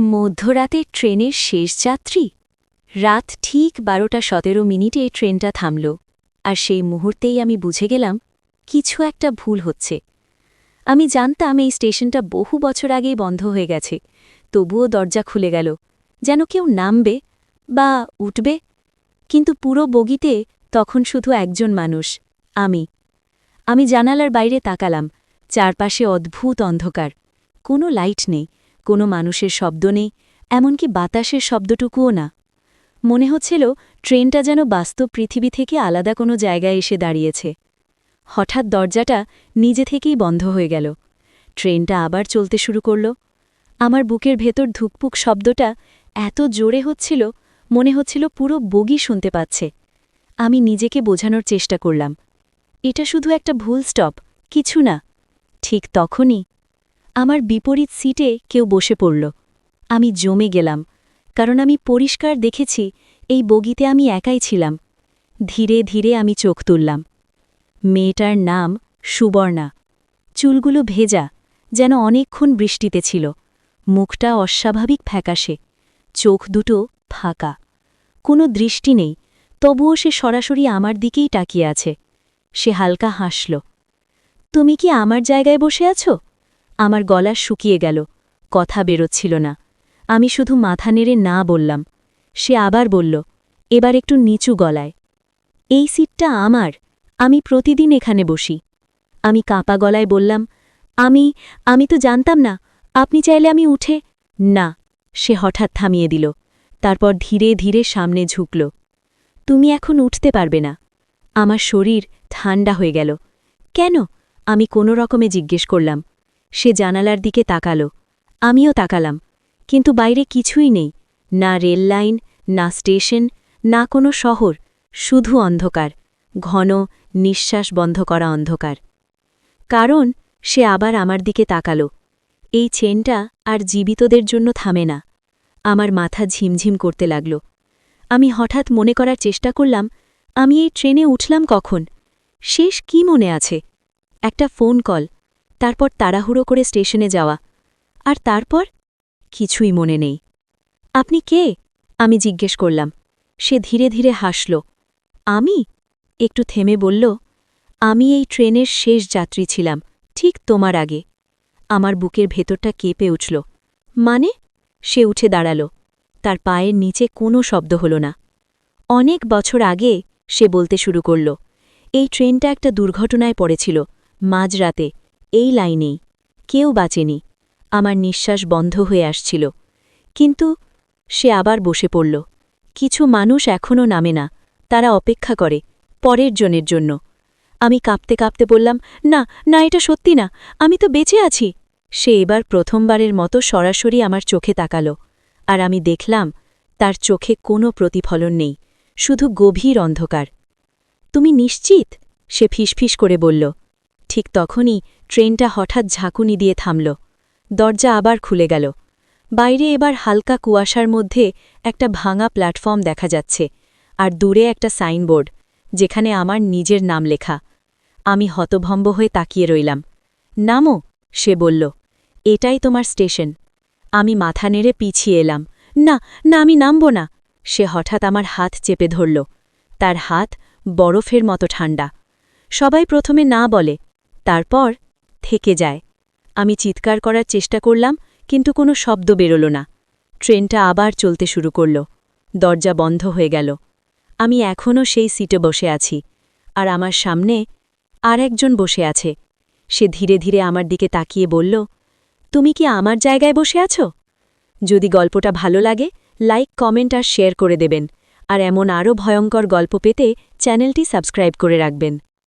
মধ্যরাতে ট্রেনের শেষ যাত্রী। রাত ঠিক 12:17 ট্রেনটা থামল, আর সেই মুহূর্তেই আমি বুঝে গেলাম কিছু একটা ভুল হচ্ছে। আমি জানতাম এই স্টেশনটা বহু বছর আগেই বন্ধ হয়ে গেছে, তবুও দরজা খুলে গেল, যেন কেউ নামবে বা উঠবে। কিন্তু পুরো বগিতে তখন শুধু একজন মানুষ, আমি। আমি জানালার বাইরে তাকালাম, চারপাশে অদ্ভুত অন্ধকার, কোনো লাইট নেই, কোনো মানুষের শব্দ নেই, এমনকি বাতাসের শব্দটুকুও না। মনে হচ্ছিল ট্রেনটা যেন বাস্তব পৃথিবী থেকে আলাদা কোনো জায়গায় এসে দাঁড়িয়েছে। হঠাৎ দরজাটা নিজে থেকেই বন্ধ হয়ে গেল। ট্রেনটা আবার চলতে শুরু করল। আমার বুকের ভেতর ধুকপুক শব্দটা এত জোরে হচ্ছিল, মনে হচ্ছিল পুরো বগি শুনতে পাচ্ছে। আমি নিজেকে বোঝানোর চেষ্টা করলাম, এটা শুধু একটা ভুল স্টপ, কিছু না। ঠিক তখনই আমার বিপরীত সিটে কেউ বসে পড়ল। আমি জমে গেলাম, কারণ আমি পরিষ্কার দেখেছি এই বগিতে আমি একাই ছিলাম। ধীরে ধীরে আমি চোখ তুললাম। মেয়েটার নাম সুবর্ণা। চুলগুলো ভেজা, যেন অনেকক্ষণ বৃষ্টিতে ছিল। মুখটা অস্বাভাবিক ফ্যাকাশে, চোখ দুটো ফাঁকা, কোনো দৃষ্টি নেই, তবুও সে সরাসরি আমার দিকেই তাকিয়ে আছে। সে হালকা হাসল। তুমি কি আমার জায়গায় বসে আছো? আমার গলা শুকিয়ে গেল, কথা বেরোচ্ছিল না। আমি শুধু মাথা নেড়ে না বললাম। সে আবার বলল, এবার একটু নিচু গলায়, এই সিটটা আমার, আমি প্রতিদিন এখানে বসি। আমি কাঁপা গলায় বললাম, আমি তো জানতাম না, আপনি চাইলে আমি উঠে। না, সে হঠাৎ থামিয়ে দিল, তারপর ধীরে ধীরে সামনে ঝুঁকল। তুমি এখন উঠতে পারবে না। আমার শরীর ঠান্ডা হয়ে গেল। কেন? আমি কোনো রকমে জিজ্ঞেস করলাম। সে জানালার দিকে তাকালো, আমিও তাকালাম, কিন্তু বাইরে কিছুই নেই, না রেল লাইন, না স্টেশন, না কোনো শহর, শুধু অন্ধকার, ঘন, নিঃশ্বাস বন্ধ করা অন্ধকার। কারণ সে আবার আমার দিকে তাকালো। এই চেনটা আর জীবিতদের জন্য থামে না। আমার মাথা ঝিমঝিম করতে লাগল। আমি হঠাৎ মনে করার চেষ্টা করলাম, আমি এই ট্রেনে উঠলাম কখন, শেষ কি মনে আছে। একটা ফোন কল, তারপর তাড়াহুড়ো করে স্টেশনে যাওয়া, আর তারপর কিছুই মনে নেই। আপনি কে? আমি জিজ্ঞেস করলাম। সে ধীরে ধীরে হাসল। আমি? একটু থেমে বলল, আমি এই ট্রেনের শেষ যাত্রী ছিলাম, ঠিক তোমার আগে। আমার বুকের ভেতরটা কেঁপে উঠল। মানে? সে উঠে দাঁড়াল, তার পায়ের নিচে কোনো শব্দ হল না। অনেক বছর আগে, সে বলতে শুরু করল, এই ট্রেনটা একটা দুর্ঘটনায় পড়েছিল, মাঝরাতে, এই লাইনেই। কেউ বাঁচেনি। আমার নিঃশ্বাস বন্ধ হয়ে আসছিল। কিন্তু সে আবার বসে পড়ল। কিছু মানুষ এখনও নামে না, তারা অপেক্ষা করে, পরের জনের জন্য। আমি কাঁপতে কাঁপতে বললাম, না না, এটা সত্যি না, আমি তো বেঁচে আছি। সে এবার প্রথমবারের মতো সরাসরি আমার চোখে তাকাল, আর আমি দেখলাম তার চোখে কোনো প্রতিফলন নেই, শুধু গভীর অন্ধকার। তুমি নিশ্চিত? সে ফিসফিস করে বলল। ঠিক তখনই ট্রেনটা হঠাৎ ঝাঁকুনি দিয়ে থামল। দরজা আবার খুলে গেল। বাইরে এবার হালকা কুয়াশার মধ্যে একটা ভাঙা প্ল্যাটফর্ম দেখা যাচ্ছে, আর দূরে একটা সাইনবোর্ড, যেখানে আমার নিজের নাম লেখা। আমি হতভম্ব হয়ে তাকিয়ে রইলাম। নামো, সে বলল, এটাই তোমার স্টেশন। আমি মাথা নেড়ে পিছিয়ে এলাম। না না, আমি নামব না। সে হঠাৎ আমার হাত চেপে ধরল। তার হাত বরফের মতো ঠান্ডা। সবাই প্রথমে না বলে, তারপর থেকে যায়। আমি চিৎকার করার চেষ্টা করলাম, কিন্তু কোনো শব্দ বেরোল না। ট্রেনটা আবার চলতে শুরু করল। দরজা বন্ধ হয়ে গেল। আমি এখনও সেই সিটে বসে আছি, আর আমার সামনে আর একজন বসে আছে। সে ধীরে ধীরে আমার দিকে তাকিয়ে বলল, তুমি কি আমার জায়গায় বসে আছো? যদি গল্পটা ভালো লাগে, লাইক, কমেন্ট আর শেয়ার করে দেবেন, আর এমন আরও ভয়ঙ্কর গল্প পেতে চ্যানেলটি সাবস্ক্রাইব করে রাখবেন।